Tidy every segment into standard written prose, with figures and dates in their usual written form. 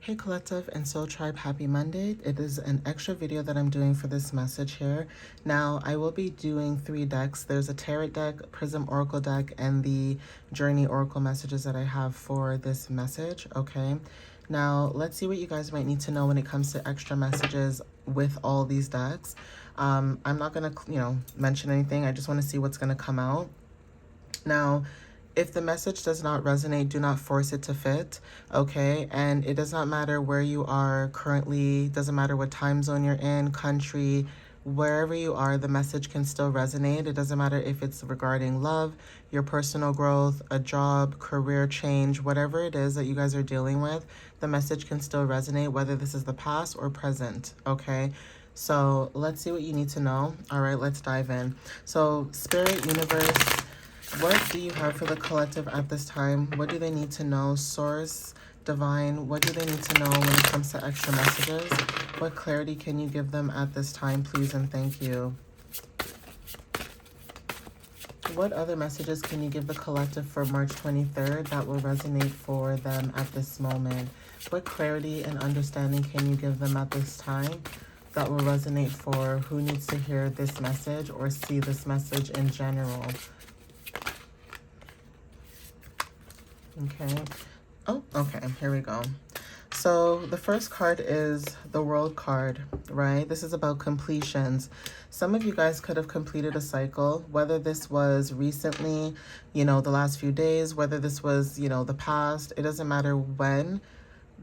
Hey Collective and Soul Tribe, happy Monday. It is an extra video that I'm doing for this message here. Now, I will be doing 3 decks. There's a Tarot deck, Prism Oracle deck, and the Journey Oracle messages that I have for this message, okay? Now, let's see what you guys might need to know when it comes to extra messages with all these decks. I'm not going to, mention anything. I just want to see what's going to come out. Now, if the message does not resonate, do not force it to fit, okay? And it does not matter where you are currently, doesn't matter what time zone you're in, country, wherever you are, the message can still resonate. It doesn't matter if it's regarding love, your personal growth, a job, career change, whatever it is that you guys are dealing with, the message can still resonate, whether this is the past or present, okay? So let's see what you need to know. All right, let's dive in. So Spirit, Universe, what do you have for the collective at this time? What do they need to know? Source, Divine, what do they need to know when it comes to extra messages? What clarity can you give them at this time, please and thank you? What other messages can you give the collective for March 23rd that will resonate for them at this moment? What clarity and understanding can you give them at this time that will resonate for who needs to hear this message or see this message in general? Okay. Oh, okay. Here we go. So the first card is the World card, right? This is about completions. Some of you guys could have completed a cycle, whether this was recently, the last few days, whether this was, the past. It doesn't matter when.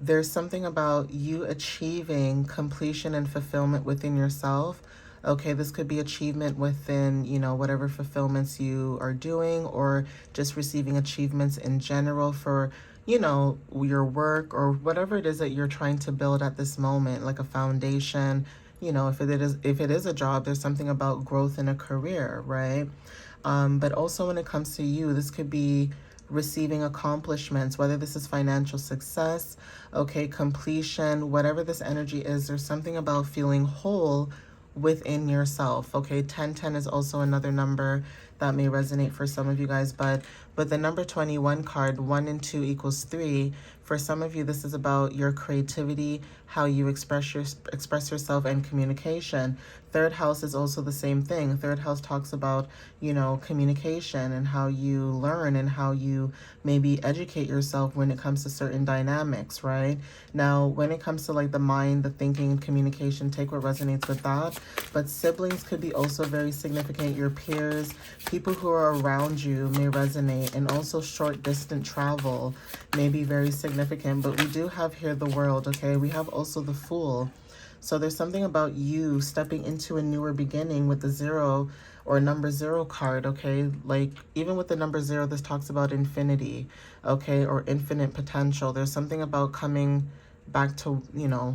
There's something about you achieving completion and fulfillment within yourself. Okay, this could be achievement within, whatever fulfillments you are doing, or just receiving achievements in general for, your work or whatever it is that you're trying to build at this moment, like a foundation. If it is a job, there's something about growth in a career, right? But also when it comes to you, this could be receiving accomplishments, whether this is financial success, okay, completion, whatever this energy is, there's something about feeling whole within yourself, okay? 1010 is also another number that may resonate for some of you guys, but with the number 21 card, 1 and 2 equals 3, for some of you, this is about your creativity, how you express yourself, and communication. Third house is also the same thing. Third house talks about, communication and how you learn and how you maybe educate yourself when it comes to certain dynamics, right? Now, when it comes to like the mind, the thinking, and communication, take what resonates with that. But siblings could be also very significant. Your peers, people who are around you may resonate, and also short distant travel may be very significant. But we do have here the World, okay? We have also the Fool. So there's something about you stepping into a newer beginning with the 0 or number 0 card, okay? Like even with the number 0, this talks about infinity, okay? Or infinite potential. There's something about coming back to,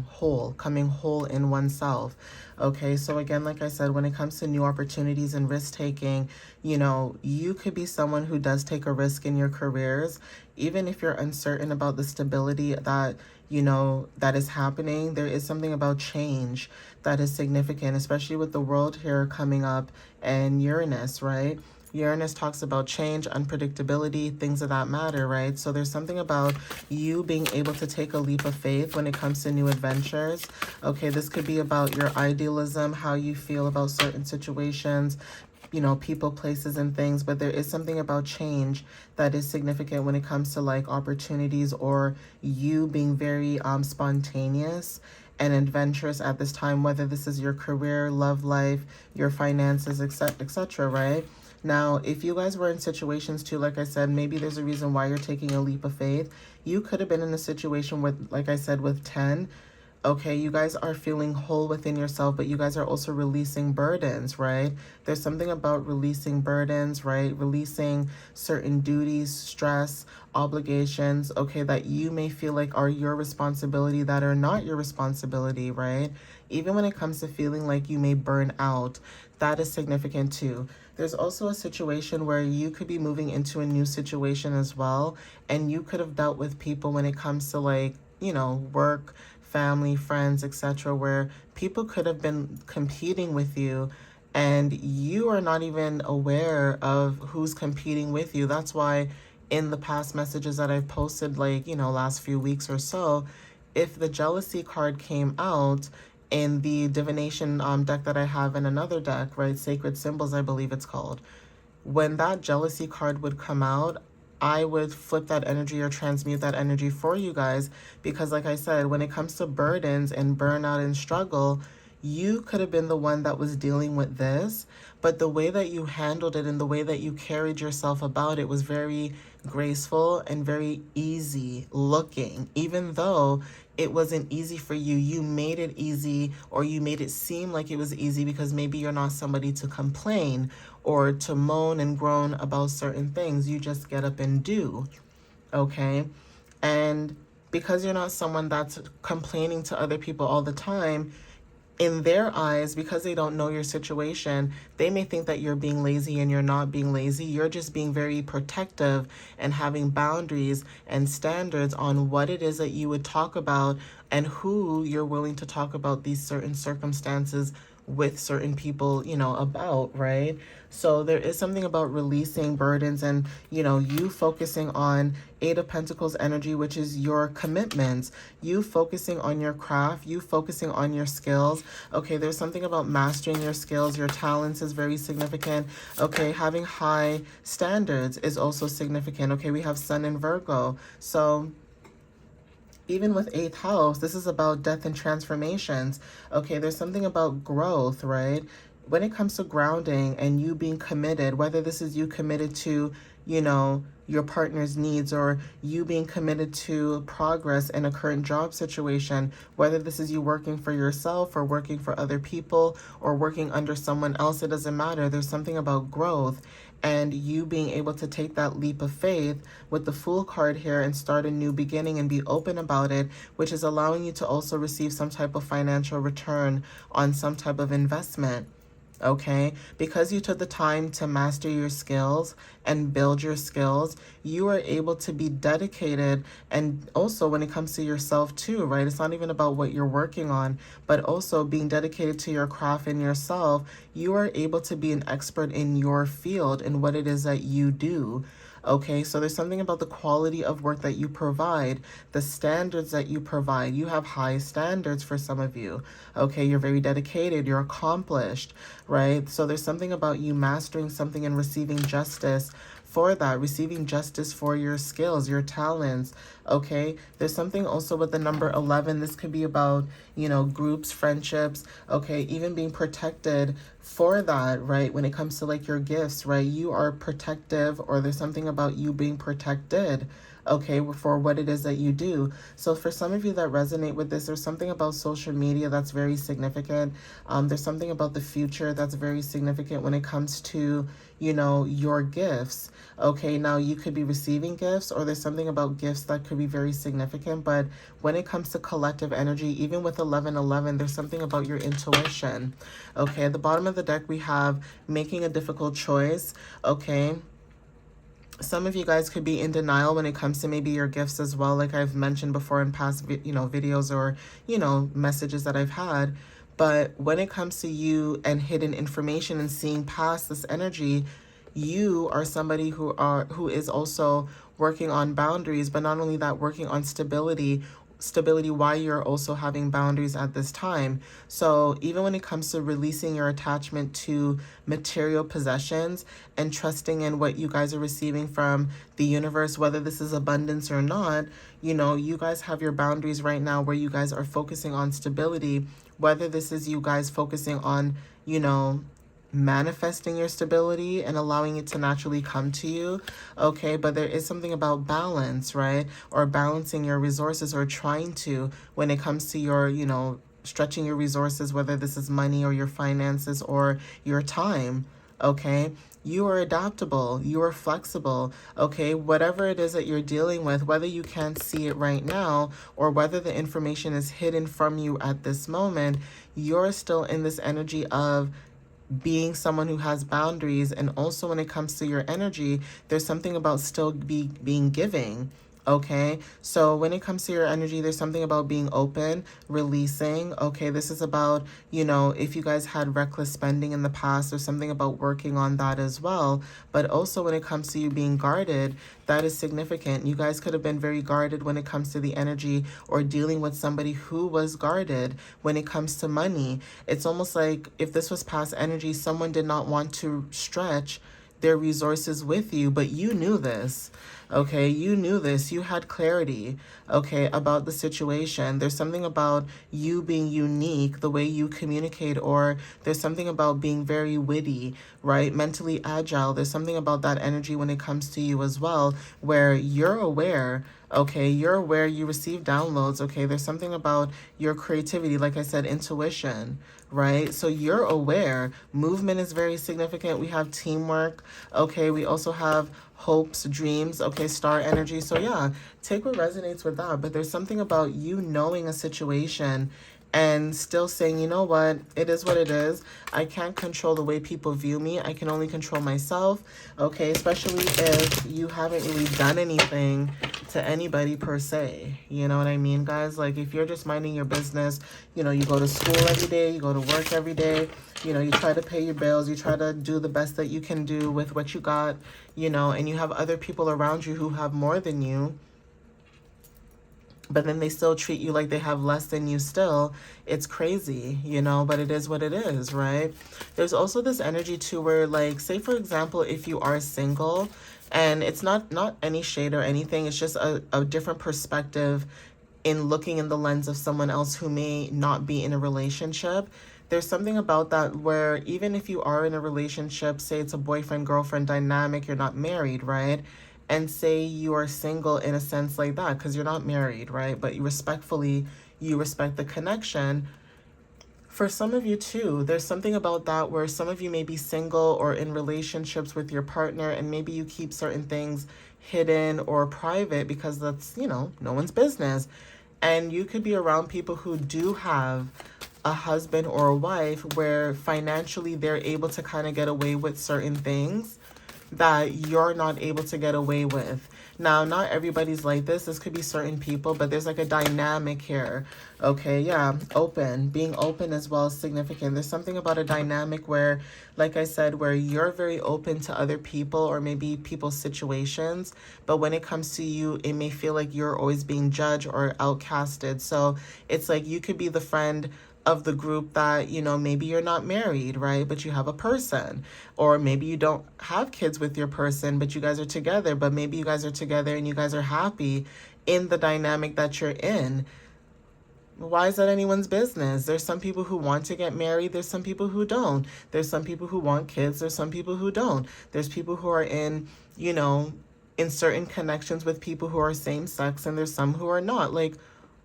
whole, coming whole in oneself. Okay, so again, like I said, when it comes to new opportunities and risk taking, you could be someone who does take a risk in your careers, even if you're uncertain about the stability that, that is happening. There is something about change that is significant, especially with the World here coming up and Uranus, right? Uranus talks about change, unpredictability, things of that matter, right? So there's something about you being able to take a leap of faith when it comes to new adventures. Okay, this could be about your idealism, how you feel about certain situations, people, places, and things. But there is something about change that is significant when it comes to like opportunities, or you being very spontaneous and adventurous at this time, whether this is your career, love life, your finances, etc., right? Now, if you guys were in situations too, like I said, maybe there's a reason why you're taking a leap of faith. You could have been in a situation with, like I said, with 10. Okay, you guys are feeling whole within yourself, but you guys are also releasing burdens, right? There's something about releasing burdens, right? Releasing certain duties, stress, obligations, okay, that you may feel like are your responsibility that are not your responsibility, right? Even when it comes to feeling like you may burn out, that is significant too. There's also a situation where you could be moving into a new situation as well, and you could have dealt with people when it comes to like, work, family, friends, etc., where people could have been competing with you and you are not even aware of who's competing with you. That's why in the past messages that I've posted, like, last few weeks or so, if the jealousy card came out in the divination deck that I have in another deck, right, Sacred Symbols, I believe it's called, when that jealousy card would come out, I would flip that energy or transmute that energy for you guys, because like I said, when it comes to burdens and burnout and struggle, you could have been the one that was dealing with this, but the way that you handled it and the way that you carried yourself about it was very graceful and very easy looking. Even though it wasn't easy for you, you made it easy, or you made it seem like it was easy, because maybe you're not somebody to complain or to moan and groan about certain things. You just get up and do, okay? And because you're not someone that's complaining to other people all the time, in their eyes, because they don't know your situation, they may think that you're being lazy, and you're not being lazy. You're just being very protective and having boundaries and standards on what it is that you would talk about and who you're willing to talk about these certain circumstances with certain people, about, right? So there is something about releasing burdens and, you focusing on Eight of Pentacles energy, which is your commitments, you focusing on your craft, you focusing on your skills. Okay, there's something about mastering your skills, your talents is very significant. Okay, having high standards is also significant. Okay, we have Sun in Virgo. So even with 8th house, this is about death and transformations. Okay, there's something about growth, right? When it comes to grounding and you being committed, whether this is you committed to, your partner's needs, or you being committed to progress in a current job situation, whether this is you working for yourself or working for other people or working under someone else, it doesn't matter. There's something about growth and you being able to take that leap of faith with the Fool card here and start a new beginning and be open about it, which is allowing you to also receive some type of financial return on some type of investment. Okay, because you took the time to master your skills and build your skills, you are able to be dedicated. And also when it comes to yourself too, right? It's not even about what you're working on, but also being dedicated to your craft and yourself. You are able to be an expert in your field and what it is that you do. Okay, so there's something about the quality of work that you provide, the standards that you provide. You have high standards for some of you. Okay, you're very dedicated, you're accomplished, right? So there's something about you mastering something and receiving justice for that, receiving justice for your skills, your talents. Okay, there's something also with the number 11. This could be about, groups, friendships. Okay, even being protected for that, right? When it comes to like your gifts, right? You are protective, or there's something about you being protected, okay, for what it is that you do. So for some of you that resonate with this, there's something about social media that's very significant. There's something about the future that's very significant when it comes to, your gifts. Okay, now you could be receiving gifts, or there's something about gifts that could be very significant. But when it comes to collective energy, even with 1111, there's something about your intuition. Okay, at the bottom of the deck, we have making a difficult choice. Okay, some of you guys could be in denial when it comes to maybe your gifts as well, like I've mentioned before in past videos or messages that I've had. But when it comes to you and hidden information and seeing past this energy, you are somebody who is also working on boundaries, but not only that, working on stability while you're also having boundaries at this time. So even when it comes to releasing your attachment to material possessions and trusting in what you guys are receiving from the universe, whether this is abundance or not, you guys have your boundaries right now where you guys are focusing on stability, whether this is you guys focusing on, manifesting your stability and allowing it to naturally come to you. Okay, but there is something about balance, right? Or balancing your resources, or trying to, when it comes to your, stretching your resources, whether this is money or your finances or your time. Okay, you are adaptable, you are flexible. Okay, whatever it is that you're dealing with, whether you can't see it right now or whether the information is hidden from you at this moment, you're still in this energy of being someone who has boundaries. And also when it comes to your energy, there's something about still being giving. Okay, so when it comes to your energy, there's something about being open, releasing. Okay, this is about, if you guys had reckless spending in the past, there's something about working on that as well. But also when it comes to you being guarded, that is significant. You guys could have been very guarded when it comes to the energy or dealing with somebody who was guarded when it comes to money. It's almost like if this was past energy, someone did not want to stretch their resources with you, but you knew this. Okay, you knew this. You had clarity, okay, about the situation. There's something about you being unique, the way you communicate, or there's something about being very witty, right? Mentally agile. There's something about that energy when it comes to you as well, where you're aware. Okay, you're aware, you receive downloads. Okay, there's something about your creativity, like I said, intuition, right? So you're aware. Movement is very significant. We have teamwork. Okay, we also have hopes, dreams. Okay, star energy. So yeah, take what resonates with that. But there's something about you knowing a situation and still saying, you know what, it is what it is. I can't control the way people view me. I can only control myself. Okay, especially if you haven't really done anything to anybody per se. You know what I mean, guys? Like if you're just minding your business, you go to school every day, you go to work every day, you try to pay your bills, you try to do the best that you can do with what you got, and you have other people around you who have more than you, but then they still treat you like they have less than you still. It's crazy, but it is what it is, right? There's also this energy too where, like, say for example, if you are single, and it's not any shade or anything, it's just a different perspective in looking in the lens of someone else who may not be in a relationship. There's something about that where even if you are in a relationship, say it's a boyfriend girlfriend dynamic, you're not married, right? And say you are single in a sense like that because you're not married, right? But you respect the connection. For some of you too, there's something about that where some of you may be single or in relationships with your partner, and maybe you keep certain things hidden or private because that's, no one's business. And you could be around people who do have a husband or a wife where financially they're able to kind of get away with certain things that you're not able to get away with. Now, not everybody's like this. This could be certain people, but there's like a dynamic here. Okay, yeah, being open as well is significant. There's something about a dynamic where, like I said, where you're very open to other people or maybe people's situations, but when it comes to you, it may feel like you're always being judged or outcasted. So it's like you could be the friend of the group that, maybe you're not married, right? But you have a person, or maybe you don't have kids with your person, but you guys are together, but maybe you guys are together and you guys are happy in the dynamic that you're in. Why is that anyone's business? There's some people who want to get married. There's some people who don't. There's some people who want kids. There's some people who don't. There's people who are in certain connections with people who are same sex, and there's some who are not. Like,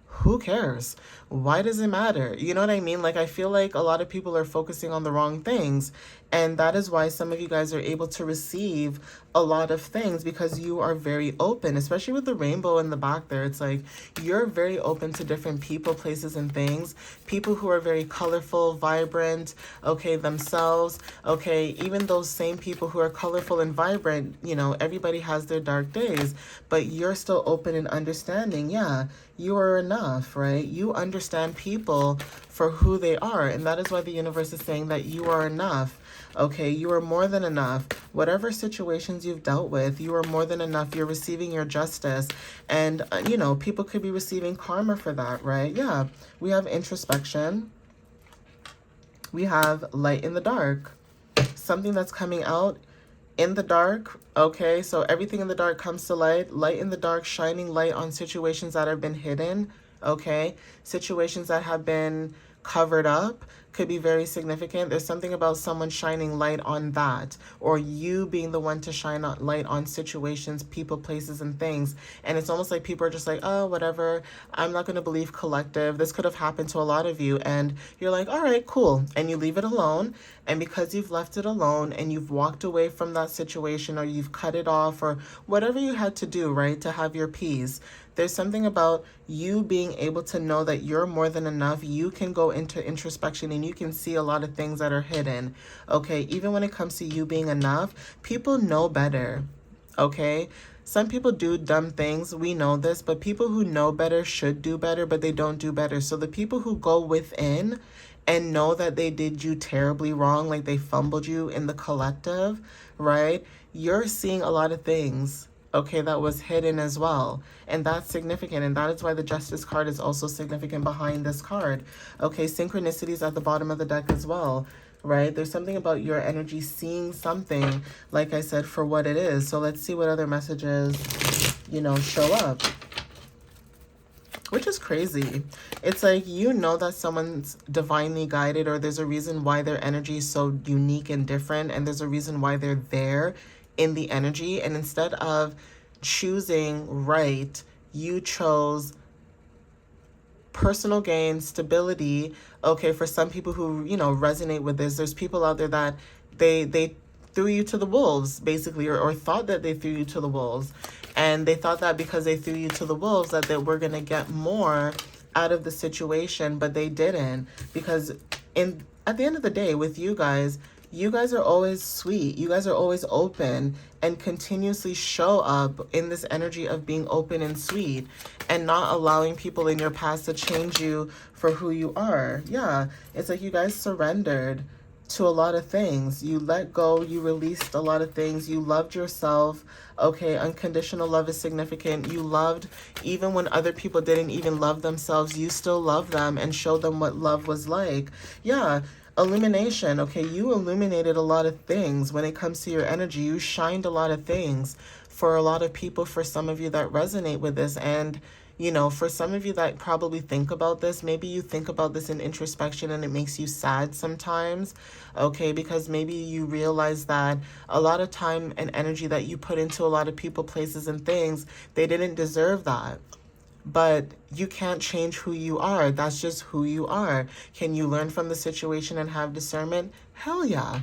who cares? Why does it matter? You know what I mean? Like, I feel like a lot of people are focusing on the wrong things. And that is why some of you guys are able to receive a lot of things because you are very open, especially with the rainbow in the back there. It's like you're very open to different people, places, and things. People who are very colorful, vibrant, okay, themselves. Okay, even those same people who are colorful and vibrant, everybody has their dark days, but you're still open and understanding. Yeah, you are enough, right? You understand people for who they are. And that is why the universe is saying that you are enough. Okay, you are more than enough. Whatever situations you've dealt with, you are more than enough. You're receiving your justice. And, people could be receiving karma for that, right? Yeah, we have introspection. We have light in the dark. Something that's coming out in the dark. Okay, so everything in the dark comes to light. Light in the dark, shining light on situations that have been hidden. Okay, situations that have been covered up could be very significant. There's something about someone shining light on that, or you being the one to shine light on situations, people, places, and things. And it's almost like people are just like, oh, whatever, I'm not going to believe collective. This could have happened to a lot of you. And you're like, all right, cool. And you leave it alone. And because you've left it alone and you've walked away from that situation, or you've cut it off, or whatever you had to do, right, to have your peace, there's something about you being able to know that you're more than enough. You can go into introspection and you can see a lot of things that are hidden. Okay, even when it comes to you being enough, people know better. Okay, Some people do dumb things. We know this, but people who know better should do better, but they don't do better. So the people who go within and know that they did you terribly wrong, like they fumbled you in the collective, right? You're seeing a lot of things, okay, that was hidden as well. And that's significant. And that is why the Justice card is also significant behind this card. Okay, synchronicities at the bottom of the deck as well, right? There's something about your energy seeing something, like I said, for what it is. So let's see what other messages, you know, show up. Which is crazy. It's like, you know that someone's divinely guided, or there's a reason why their energy is so unique and different, and there's a reason why they're there in the energy. And instead of choosing right, you chose personal gain, stability. Okay, for some people who, you know, resonate with this, there's people out there that they threw you to the wolves, basically, or thought that they threw you to the wolves. And they thought that because they threw you to the wolves that they were going to get more out of the situation, but they didn't. Because at the end of the day, with you guys are always sweet. You guys are always open and continuously show up in this energy of being open and sweet and not allowing people in your past to change you for who you are. Yeah, it's like you guys surrendered to a lot of things. You let go, you released a lot of things. You loved yourself. Okay, unconditional love is significant. You loved even when other people didn't even love themselves. You still love them and showed them what love was like. Yeah. Illumination. Okay, you illuminated a lot of things when it comes to your energy. You shined a lot of things for a lot of people, for some of you that resonate with this. And, you know, for some of you that probably think about this, maybe you think about this in introspection and it makes you sad sometimes, okay, because maybe you realize that a lot of time and energy that you put into a lot of people, places, and things, they didn't deserve that. But you can't change who you are. That's just who you are. Can you learn from the situation and have discernment? Hell yeah.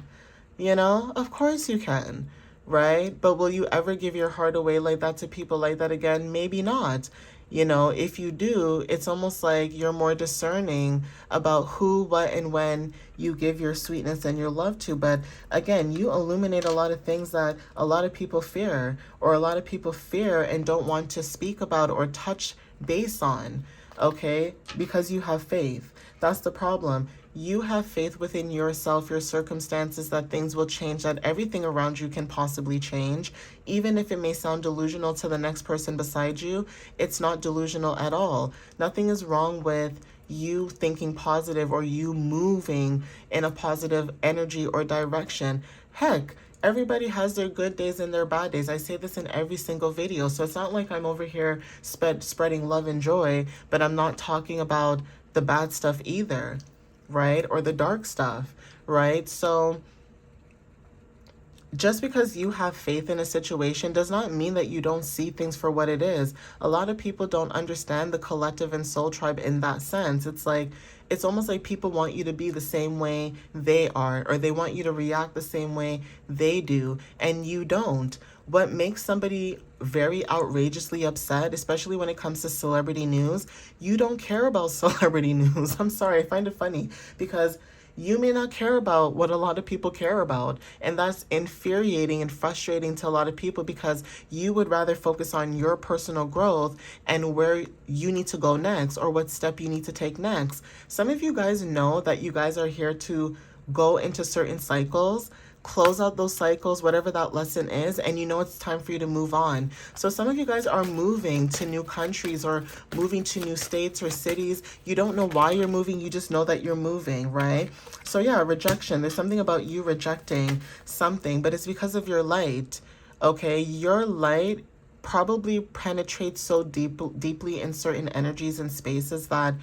You know, of course you can, right? But will you ever give your heart away like that to people like that again? Maybe not. You know, if you do, it's almost like you're more discerning about who, what, and when you give your sweetness and your love to. But again, you illuminate a lot of things that a lot of people fear, or a lot of people fear and don't want to speak about or touch base on, okay? Because you have faith. That's the problem. You have faith within yourself, your circumstances, that things will change, that everything around you can possibly change. Even if it may sound delusional to the next person beside you, it's not delusional at all. Nothing is wrong with you thinking positive or you moving in a positive energy or direction. Heck, everybody has their good days and their bad days. I say this in every single video. So it's not like I'm over here spreading love and joy, but I'm not talking about the bad stuff either, right? Or the dark stuff, right? So just because you have faith in a situation does not mean that you don't see things for what it is. A lot of people don't understand the collective and soul tribe in that sense. It's like, it's almost like people want you to be the same way they are, or they want you to react the same way they do, and you don't. What makes somebody very outrageously upset, especially when it comes to celebrity news, you don't care about celebrity news. I'm sorry, I find it funny because you may not care about what a lot of people care about. And that's infuriating and frustrating to a lot of people because you would rather focus on your personal growth and where you need to go next or what step you need to take next. Some of you guys know that you guys are here to go into certain cycles, close out those cycles, whatever that lesson is, and you know it's time for you to move on. So some of you guys are moving to new countries or moving to new states or cities. You don't know why you're moving, you just know that you're moving, right? So yeah, rejection. There's something about you rejecting something, but it's because of your light, okay? Your light probably penetrates so deeply in certain energies and spaces that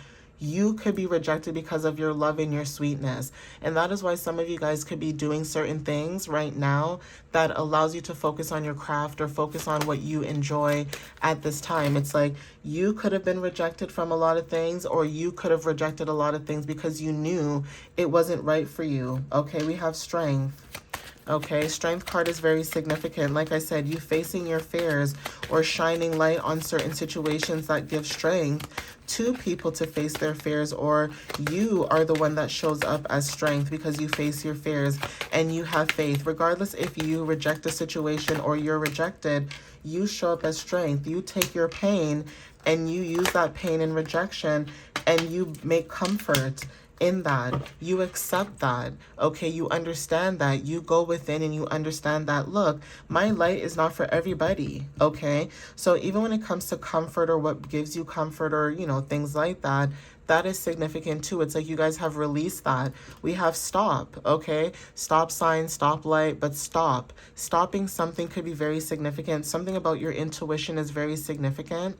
you could be rejected because of your love and your sweetness. And that is why some of you guys could be doing certain things right now that allows you to focus on your craft or focus on what you enjoy at this time. It's like you could have been rejected from a lot of things, or you could have rejected a lot of things because you knew it wasn't right for you. Okay, we have strength. Okay, strength card is very significant. Like I said, you facing your fears or shining light on certain situations that give strength to people to face their fears, or you are the one that shows up as strength because you face your fears and you have faith. Regardless if you reject a situation or you're rejected, you show up as strength. You take your pain and you use that pain and rejection and you make comfort in that. You accept that. Okay, you understand that. You go within and you understand that, look, my light is not for everybody. Okay, so even when it comes to comfort or what gives you comfort or, you know, things like that, that is significant too. It's like you guys have released that. We have stop, okay? Stop sign, stop light, but stop. Stopping something could be very significant. Something about your intuition is very significant.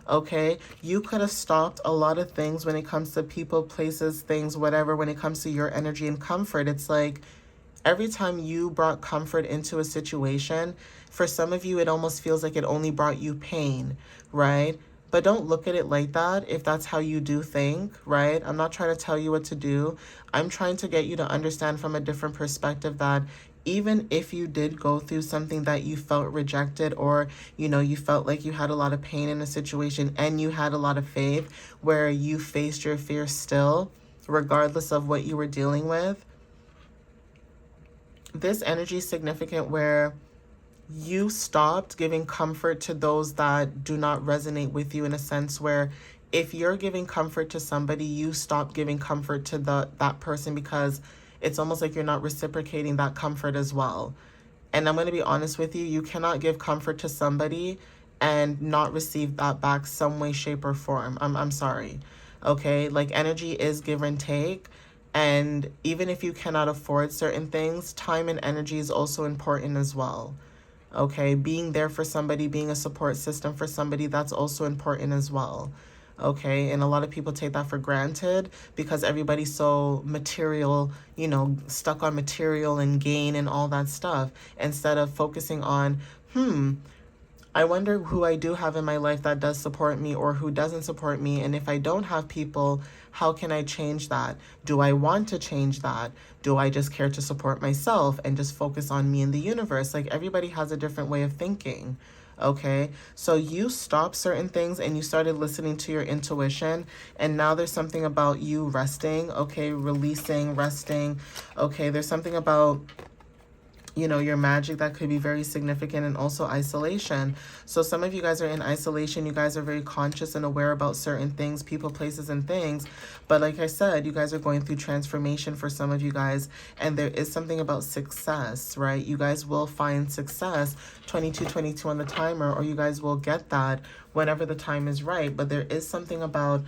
Okay, you could have stopped a lot of things when it comes to people, places, things, whatever, when it comes to your energy and comfort. It's like every time you brought comfort into a situation, for some of you, it almost feels like it only brought you pain, right? But don't look at it like that if that's how you do think, right? I'm not trying to tell you what to do. I'm trying to get you to understand from a different perspective that even if you did go through something that you felt rejected or, you know, you felt like you had a lot of pain in a situation and you had a lot of faith where you faced your fear still, regardless of what you were dealing with, this energy is significant where you stopped giving comfort to those that do not resonate with you, in a sense where if you're giving comfort to somebody, you stop giving comfort to that person because it's almost like you're not reciprocating that comfort as well. And I'm going to be honest with you, you cannot give comfort to somebody and not receive that back some way, shape, or form. I'm sorry. Okay? Like, energy is give and take. And even if you cannot afford certain things, time and energy is also important as well. Okay? Being there for somebody, being a support system for somebody, that's also important as well. Okay, and a lot of people take that for granted because everybody's so material, you know, stuck on material and gain and all that stuff, instead of focusing on, I wonder who I do have in my life that does support me or who doesn't support me. And if I don't have people, how can I change that? Do I want to change that? Do I just care to support myself and just focus on me and the universe? Like, everybody has a different way of thinking. Okay, so you stopped certain things and you started listening to your intuition, and now there's something about you resting, okay, releasing, resting. Okay, there's something about, you know, your magic that could be very significant, and also isolation. So some of you guys are in isolation. You guys are very conscious and aware about certain things, people, places, and things. But like I said, you guys are going through transformation for some of you guys. And there is something about success, right? You guys will find success, 2222 on the timer, or you guys will get that whenever the time is right. But there is something about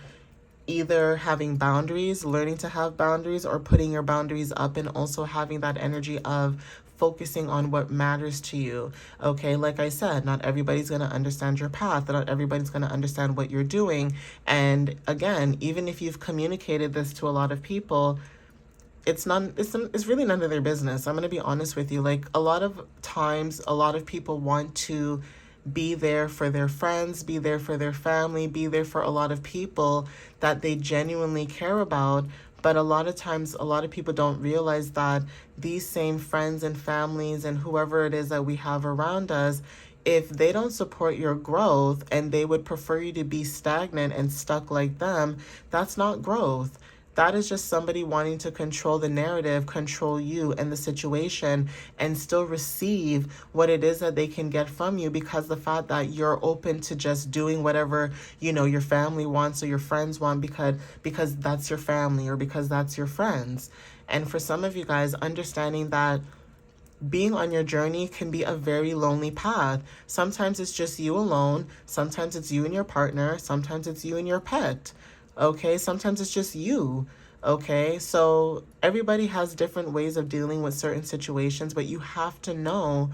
either having boundaries, learning to have boundaries, or putting your boundaries up, and also having that energy of focusing on what matters to you. Okay, like I said, not everybody's going to understand your path, not everybody's going to understand what you're doing. And again, even if you've communicated this to a lot of people, it's really none of their business. I'm going to be honest with you. Like, a lot of times, a lot of people want to be there for their friends, be there for their family, be there for a lot of people that they genuinely care about. But a lot of times, a lot of people don't realize that these same friends and families and whoever it is that we have around us, if they don't support your growth and they would prefer you to be stagnant and stuck like them, that's not growth. That is just somebody wanting to control the narrative, control you and the situation, and still receive what it is that they can get from you, because the fact that you're open to just doing whatever, you know, your family wants or your friends want because that's your family or because that's your friends. And for some of you guys, understanding that being on your journey can be a very lonely path. Sometimes it's just you alone. Sometimes it's you and your partner. Sometimes it's you and your pet. Okay, sometimes it's just you. Okay, so everybody has different ways of dealing with certain situations, but you have to know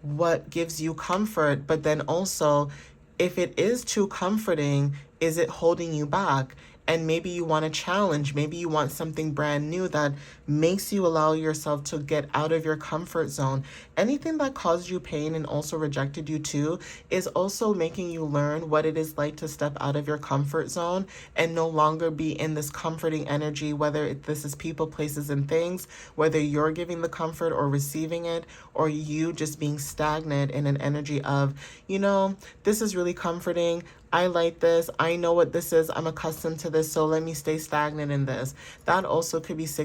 what gives you comfort. But then also, if it is too comforting, is it holding you back? And maybe you want a challenge. Maybe you want something brand new that makes you allow yourself to get out of your comfort zone. Anything that caused you pain and also rejected you too is also making you learn what it is like to step out of your comfort zone and no longer be in this comforting energy, whether this is people, places, and things, whether you're giving the comfort or receiving it, or you just being stagnant in an energy of, you know, this is really comforting. I like this. I know what this is. I'm accustomed to this. So let me stay stagnant in this. That also could be